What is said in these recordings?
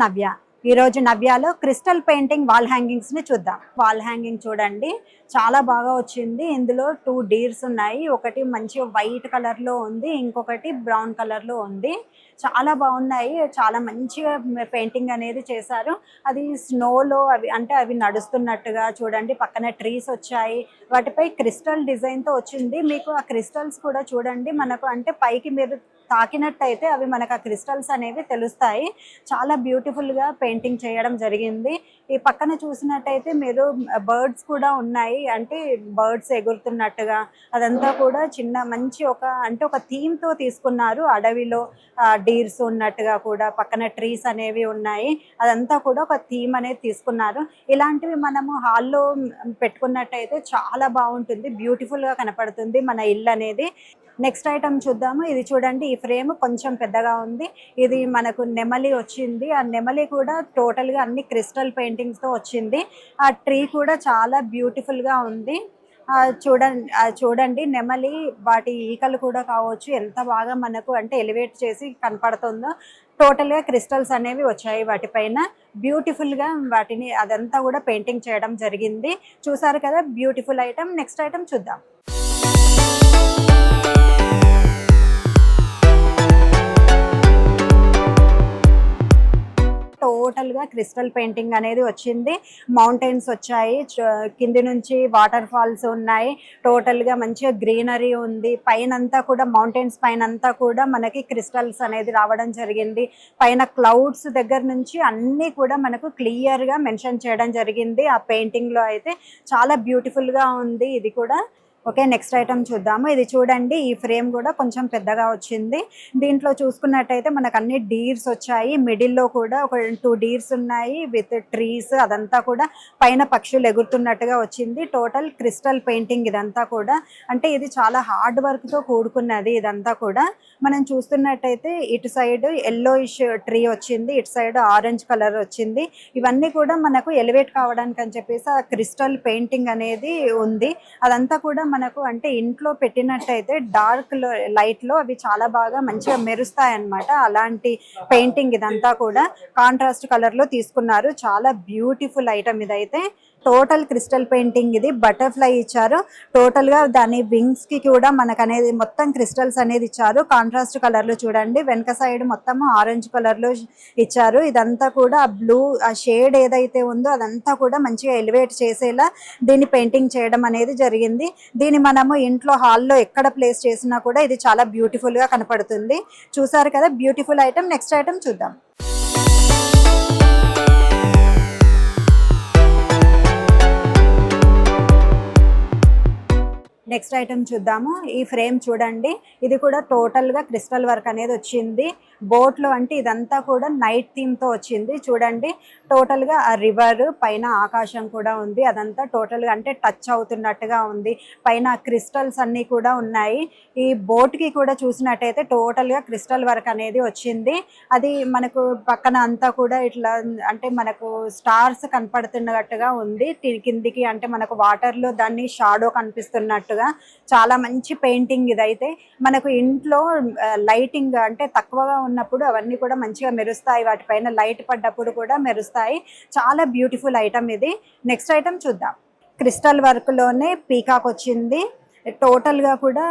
నవ్య. ఈ రోజు నవ్యలో crystal painting wall hangings ని చూద్దాం. వాల్ హ్యాంగింగ్ చూడండి, చాలా బాగా వచ్చింది. ఇందులో 2 డీర్స్ ఉన్నాయి. ఒకటి మంచి వైట్ కలర్ లో ఉంది, ఇంకొకటి బ్రౌన్ కలర్ లో ఉంది. చాలా బాగున్నాయి. చాలా మంచిగా పెయింటింగ్ అనేది చేశారు. అది స్నోలో అవి నడుస్తున్నట్టుగా చూడండి. పక్కన ట్రీస్ వచ్చాయి, వాటిపై క్రిస్టల్ డిజైన్ తో వచ్చింది. మీకు ఆ క్రిస్టల్స్ కూడా చూడండి, మనకు అంటే పైకి మీరు తాకినట్టయితే అవి మనకు ఆ క్రిస్టల్స్ అనేవి తెలుస్తాయి. చాలా బ్యూటిఫుల్ గా పెయింటింగ్ చేయడం జరిగింది. ఈ పక్కన చూసినట్టయితే మీరు బర్డ్స్ కూడా ఉన్నాయి, అంటే బర్డ్స్ ఎగురుతున్నట్టుగా. అదంతా కూడా చిన్న మంచి ఒక థీమ్ తో తీసుకున్నారు. అడవిలో డీర్స్ ఉన్నట్టుగా కూడా పక్కన ట్రీస్ అనేవి ఉన్నాయి. అదంతా కూడా ఒక థీమ్ అనేది తీసుకున్నారు. ఇలాంటివి మనము హాల్లో పెట్టుకున్నట్టయితే చాలా బాగుంటుంది, బ్యూటిఫుల్ గా కనపడుతుంది మన ఇల్లు అనేది. నెక్స్ట్ ఐటమ్ చూద్దాము. ఇది చూడండి, ఈ ఫ్రేమ్ కొంచెం పెద్దగా ఉంది. ఇది మనకు నెమలి వచ్చింది. ఆ నెమలి కూడా టోటల్ గా అన్ని క్రిస్టల్ పెయింటింగ్స్ తో వచ్చింది. ఆ ట్రీ కూడా చాలా బ్యూటిఫుల్ గా ఉంది. చూడండి నెమలి, వాటి ఈకలు కూడా కావచ్చు, ఎంత బాగా మనకు అంటే ఎలివేట్ చేసి కనపడుతుందో. టోటల్ గా క్రిస్టల్స్ అనేవి వచ్చాయి వాటిపైన. బ్యూటిఫుల్ గా వాటిని అదంతా కూడా పెయింటింగ్ చేయడం జరిగింది. చూసారు కదా, బ్యూటిఫుల్ ఐటమ్. నెక్స్ట్ ఐటమ్ చూద్దాం. టోటల్ గా క్రిస్టల్ పెయింటింగ్ అనేది వచ్చింది. మౌంటైన్స్ వచ్చాయి, కింది నుంచి వాటర్ ఫాల్స్ ఉన్నాయి. టోటల్ గా మంచిగా గ్రీనరీ ఉంది. పైనంతా కూడా మౌంటైన్స్ పైనంతా కూడా మనకి క్రిస్టల్స్ అనేది రావడం జరిగింది. పైన క్లౌడ్స్ దగ్గర నుంచి అన్ని కూడా మనకు క్లియర్ గా మెన్షన్ చేయడం జరిగింది. ఆ పెయింటింగ్ లో అయితే చాలా బ్యూటిఫుల్ గా ఉంది ఇది కూడా. ఓకే, నెక్స్ట్ ఐటమ్ చూద్దాము. ఇది చూడండి, ఈ ఫ్రేమ్ కూడా కొంచెం పెద్దగా వచ్చింది. దీంట్లో చూసుకున్నట్టయితే మనకు అన్ని డీర్స్ వచ్చాయి. మిడిల్లో కూడా ఒక 2 డీర్స్ ఉన్నాయి విత్ ట్రీస్. అదంతా కూడా పైన పక్షులు ఎగురుతున్నట్టుగా వచ్చింది. టోటల్ క్రిస్టల్ పెయింటింగ్ ఇదంతా కూడా. అంటే ఇది చాలా హార్డ్ వర్క్ తో కూడుకున్నది ఇదంతా కూడా. మనం చూస్తున్నట్టయితే ఇటు సైడ్ ఎల్లోయిష్ ట్రీ వచ్చింది, ఇటు సైడ్ ఆరెంజ్ కలర్ వచ్చింది. ఇవన్నీ కూడా మనకు ఎలివేట్ కావడానికి అని చెప్పేసి ఆ క్రిస్టల్ పెయింటింగ్ అనేది ఉంది. అదంతా కూడా మనకు అంటే ఇంట్లో పెట్టినట్టయితే డార్క్ లైట్ లో అవి చాలా బాగా మంచిగా మెరుస్తాయి అన్నమాట. అలాంటి పెయింటింగ్ ఇదంతా కూడా కాంట్రాస్ట్ కలర్ లో తీసుకున్నారు. చాలా బ్యూటిఫుల్ ఐటమ్ ఇదైతే. టోటల్ క్రిస్టల్ పెయింటింగ్ ఇది. బటర్ఫ్లై ఇచ్చారు. టోటల్ గా దాని వింగ్స్ కి కూడా మనకు అనేది మొత్తం క్రిస్టల్స్ అనేది ఇచ్చారు. కాంట్రాస్ట్ కలర్ లో చూడండి, వెనక సైడ్ మొత్తం ఆరెంజ్ కలర్ లో ఇచ్చారు. ఇదంతా కూడా బ్లూ ఆ షేడ్ ఏదైతే ఉందో అదంతా కూడా మంచిగా ఎలివేట్ చేసేలా దీన్ని పెయింటింగ్ చేయడం అనేది జరిగింది. దీన్ని మనము ఇంట్లో హాల్లో ఎక్కడ ప్లేస్ చేసినా కూడా ఇది చాలా బ్యూటిఫుల్ గా కనపడుతుంది. చూసారు కదా, బ్యూటిఫుల్ ఐటమ్. నెక్స్ట్ ఐటమ్ చూద్దాం. నెక్స్ట్ ఐటమ్ చూద్దాము. ఈ ఫ్రేమ్ చూడండి, ఇది కూడా టోటల్ గా క్రిస్టల్ వర్క్ అనేది వచ్చింది. బోట్ లో అంటే ఇదంతా కూడా నైట్ థీమ్ తో వచ్చింది. చూడండి, టోటల్ గా ఆ రివర్ పైన ఆకాశం కూడా ఉంది. అదంతా టోటల్ గా అంటే టచ్ అవుతున్నట్టుగా ఉంది. పైన క్రిస్టల్స్ అన్ని కూడా ఉన్నాయి. ఈ బోట్ కి కూడా చూసినట్టయితే టోటల్ గా క్రిస్టల్ వర్క్ అనేది వచ్చింది. అది మనకు పక్కన అంతా కూడా ఇట్లా అంటే మనకు స్టార్స్ కనపడుతున్నట్టుగా ఉంది. కిందికి అంటే మనకు వాటర్ లో దాన్ని షాడో కనిపిస్తున్నట్టుగా. చాలా మంచి పెయింటింగ్ ఇదైతే. మనకు ఇంట్లో లైటింగ్ అంటే తక్కువగా ఉన్నప్పుడు అవన్నీ కూడా మంచిగా మెరుస్తాయి. వాటిపైన లైట్ పడ్డప్పుడు కూడా మెరుస్తాయి. చాలా బ్యూటిఫుల్ ఐటమ్ ఇది. నెక్స్ట్ ఐటమ్ చూద్దాం. క్రిస్టల్ వర్క్ లోనే పీకాక్ వచ్చింది. టోటల్ గా కూడా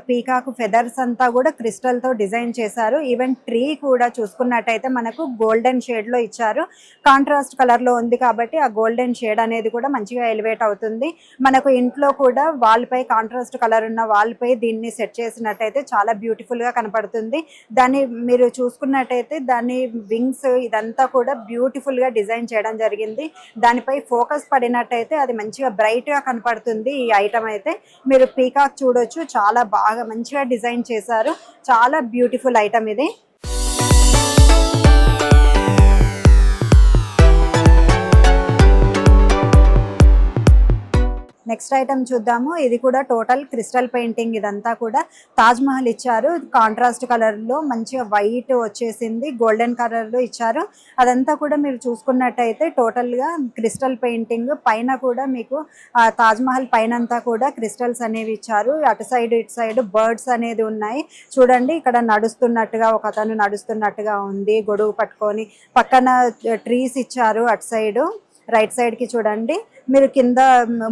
పీకాక్ ఫెదర్స్ అంతా కూడా క్రిస్టల్ తో డిజైన్ చేశారు. ఈవెన్ ట్రీ కూడా చూసుకున్నట్టయితే మనకు గోల్డెన్ షేడ్ లో ఇచ్చారు. కాంట్రాస్ట్ కలర్ లో ఉంది కాబట్టి ఆ గోల్డెన్ షేడ్ అనేది కూడా మంచిగా ఎలివేట్ అవుతుంది. మనకు ఇంట్లో కూడా వాల్ పై కాంట్రాస్ట్ కలర్ ఉన్న వాల్ పై దీన్ని సెట్ చేసినట్టయితే చాలా బ్యూటిఫుల్ గా కనపడుతుంది. దాన్ని మీరు చూసుకున్నట్టయితే దాని వింగ్స్ ఇదంతా కూడా బ్యూటిఫుల్ గా డిజైన్ చేయడం జరిగింది. దానిపై ఫోకస్ పడినట్టయితే అది మంచిగా బ్రైట్ గా కనపడుతుంది. ఈ ఐటమ్ అయితే మీరు పీకాక్ చూడొచ్చు, చాలా బాగా మంచిగా డిజైన్ చేశారు. చాలా బ్యూటిఫుల్ ఐటమ్ ఇది. నెక్స్ట్ ఐటమ్ చూద్దాము. ఇది కూడా టోటల్ క్రిస్టల్ పెయింటింగ్. ఇదంతా కూడా తాజ్ మహల్ ఇచ్చారు. కాంట్రాస్ట్ కలర్ లో మంచిగా వైట్ వచ్చేసింది, గోల్డెన్ కలర్ లో ఇచ్చారు. అదంతా కూడా మీరు చూసుకున్నట్టయితే టోటల్ గా క్రిస్టల్ పెయింటింగ్. పైన కూడా మీకు తాజ్ మహల్ పైన అంతా కూడా క్రిస్టల్స్ అనేవి ఇచ్చారు. అటు సైడ్ ఇటు సైడ్ బర్డ్స్ అనేది ఉన్నాయి. చూడండి ఇక్కడ నడుస్తున్నట్టుగా ఒక అతను నడుస్తున్నట్టుగా ఉంది గొడుగు పట్టుకొని. పక్కన ట్రీస్ ఇచ్చారు. అటు సైడ్ రైట్ సైడ్ కి చూడండి. మీరు కింద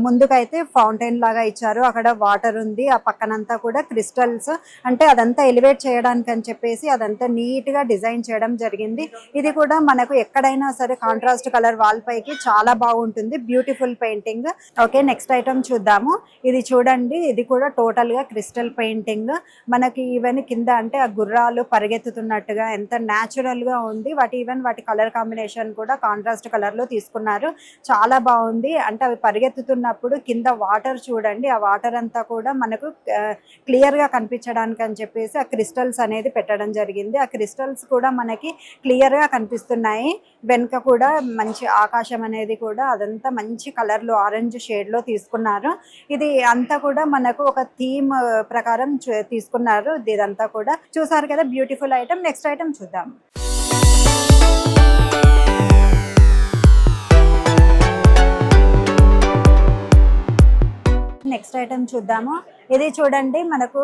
ముందుకైతే ఫౌంటైన్ లాగా ఇచ్చారు, అక్కడ వాటర్ ఉంది. ఆ పక్కనంతా కూడా క్రిస్టల్స్, అంటే అదంతా ఎలివేట్ చేయడానికి అని చెప్పేసి అదంతా నీట్ గా డిజైన్ చేయడం జరిగింది. ఇది కూడా మనకు ఎక్కడైనా సరే కాంట్రాస్ట్ కలర్ వాల్ పైకి చాలా బాగుంటుంది. Beautiful painting. Okay, next item చూద్దాము. ఇది చూడండి, ఇది కూడా టోటల్ గా క్రిస్టల్ పెయింటింగ్. మనకి ఈవెన్ కింద అంటే ఆ గుర్రాలు పరిగెత్తుతున్నట్టుగా ఎంత న్యాచురల్ గా ఉంది. వాటి కలర్ కాంబినేషన్ కూడా కాంట్రాస్ట్ కలర్ లో తీసుకున్నారు. చాలా బాగుంది. అంటే అవి పరిగెత్తుతున్నప్పుడు కింద వాటర్ చూడండి, ఆ వాటర్ అంతా కూడా మనకు క్లియర్ గా కనిపించడానికి అని చెప్పేసి ఆ క్రిస్టల్స్ అనేది పెట్టడం జరిగింది. ఆ క్రిస్టల్స్ కూడా మనకి క్లియర్ గా కనిపిస్తున్నాయి. వెనుక కూడా మంచి ఆకాశం అనేది కూడా అదంతా మంచి కలర్ లో ఆరెంజ్ షేడ్ లో తీసుకున్నారు. ఇది అంతా కూడా మనకు ఒక థీమ్ ప్రకారం తీసుకున్నారు. ఇదంతా కూడా చూసారు కదా, బ్యూటిఫుల్ ఐటమ్. నెక్స్ట్ ఐటమ్ చూద్దాం. నెక్స్ట్ ఐటమ్ చూద్దాము. ఇది చూడండి, మనకు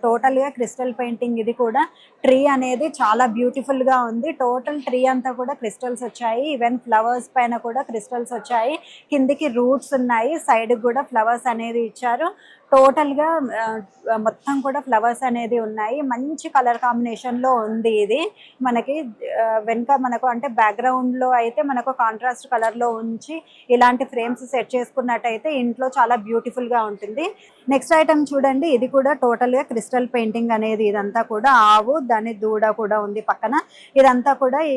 టోటల్ గా క్రిస్టల్ పెయింటింగ్. ఇది కూడా ట్రీ అనేది చాలా బ్యూటిఫుల్ గా ఉంది. టోటల్ ట్రీ అంతా కూడా క్రిస్టల్స్ వచ్చాయి. ఈవెన్ ఫ్లవర్స్ పైన కూడా క్రిస్టల్స్ వచ్చాయి. కిందికి రూట్స్ ఉన్నాయి, సైడ్ కూడా ఫ్లవర్స్ అనేది ఇచ్చారు. టోటల్ గా మొత్తం కూడా ఫ్లవర్స్ అనేది ఉన్నాయి. మంచి కలర్ కాంబినేషన్ లో ఉంది. ఇది మనకి వెనుక మనకు అంటే బ్యాక్గ్రౌండ్ లో అయితే మనకు కాంట్రాస్ట్ కలర్ లో ఉంచి ఇలాంటి ఫ్రేమ్స్ సెట్ చేసుకున్నట్టయితే ఇంట్లో చాలా బ్యూటిఫుల్ గా ఉంటుంది. నెక్స్ట్ ఐటమ్ చూడండి, ఇది కూడా టోటల్ గా క్రిస్టల్ పెయింటింగ్ అనేది. ఇదంతా కూడా ఆవు, దాని దూడ కూడా ఉంది పక్కన. ఇదంతా కూడా ఈ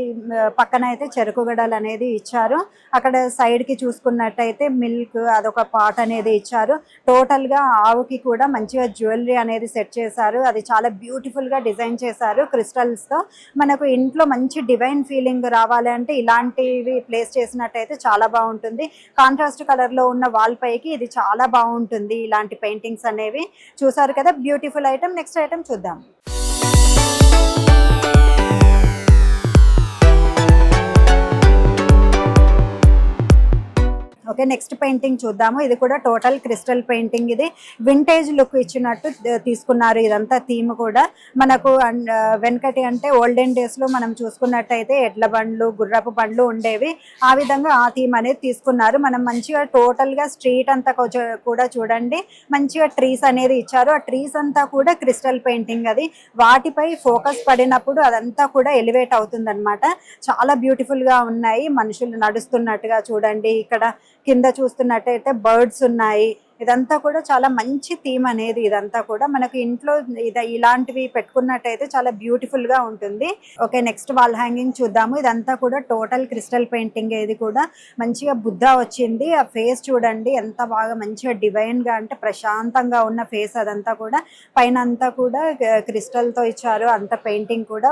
పక్కన అయితే చెరుకు గడలు అనేది ఇచ్చారు. అక్కడ సైడ్ కి చూసుకున్నట్టయితే మిల్క్ అదొక పాట్ అనేది ఇచ్చారు. టోటల్ గా ఆవుకి కూడా మంచిగా జ్యువెలరీ అనేది సెట్ చేశారు. అది చాలా బ్యూటిఫుల్ గా డిజైన్ చేశారు క్రిస్టల్స్ తో. మనకు ఇంట్లో మంచి డివైన్ ఫీలింగ్ రావాలి అంటే ఇలాంటివి ప్లేస్ చేసినట్టయితే చాలా బాగుంటుంది. కాంట్రాస్ట్ కలర్ లో ఉన్న వాల్ పైకి ఇది చాలా బాగుంటుంది. ఇలాంటి పెయింటింగ్స్ అనేవి చూసారు కదా, బ్యూటిఫుల్ ఐటమ్. నెక్స్ట్ ఐటమ్ చూద్దాం. ఓకే, నెక్స్ట్ పెయింటింగ్ చూద్దాము. ఇది కూడా టోటల్ క్రిస్టల్ పెయింటింగ్. ఇది వింటేజ్ లుక్ ఇచ్చినట్టు తీసుకున్నారు. ఇదంతా థీమ్ కూడా మనకు వెనకటి అంటే ఓల్డెన్ డేస్ లో మనం చూసుకున్నట్టయితే ఎడ్ల బండ్లు, గుర్రపు బండ్లు ఉండేవి. ఆ విధంగా ఆ థీమ్ అనేది తీసుకున్నారు. మనం మంచిగా టోటల్ గా స్ట్రీట్ అంతా కూడా చూడండి, మంచిగా ట్రీస్ అనేది ఇచ్చారు. ఆ ట్రీస్ అంతా కూడా క్రిస్టల్ పెయింటింగ్. అది వాటిపై ఫోకస్ పడినప్పుడు అదంతా కూడా ఎలివేట్ అవుతుంది అనమాట. చాలా బ్యూటిఫుల్ గా ఉన్నాయి. మనుషులు నడుస్తున్నట్టుగా చూడండి. ఇక్కడ కింద చూస్తున్నట్టయితే బర్డ్స్ ఉన్నాయి. ఇదంతా కూడా చాలా మంచి థీమ్ అనేది. ఇదంతా కూడా మనకు ఇంట్లో ఇలాంటివి పెట్టుకున్నట్టయితే చాలా బ్యూటిఫుల్ గా ఉంటుంది. ఓకే, నెక్స్ట్ వాల్ హ్యాంగింగ్ చూద్దాము. ఇదంతా కూడా టోటల్ క్రిస్టల్ పెయింటింగ్. ఇది కూడా మంచిగా బుద్ధ వచ్చింది. ఆ ఫేస్ చూడండి ఎంత బాగా మంచిగా డివైన్ గా అంటే ప్రశాంతంగా ఉన్న ఫేస్. అదంతా కూడా పైన అంతా కూడా క్రిస్టల్ తో ఇచ్చారు. అంత పెయింటింగ్ కూడా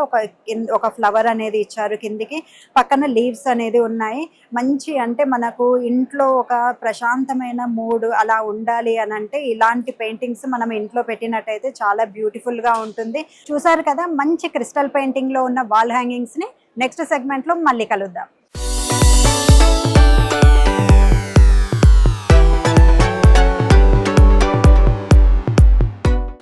ఒక ఫ్లవర్ అనేది ఇచ్చారు. కిందికి పక్కన లీవ్స్ అనేది ఉన్నాయి. మంచి అంటే మనకు ఇంట్లో ఒక ప్రశాంతమైన మూడ్ అలా ఉండాలి అని అంటే ఇలాంటి పెయింటింగ్స్ మనం ఇంట్లో పెట్టినట్టయితే చాలా బ్యూటిఫుల్ గా ఉంటుంది. చూసారు కదా, మంచి క్రిస్టల్ పెయింటింగ్ లో ఉన్న వాల్ హ్యాంగింగ్స్ ని నెక్స్ట్ సెగ్మెంట్ లో మళ్ళీ కలుద్దాం.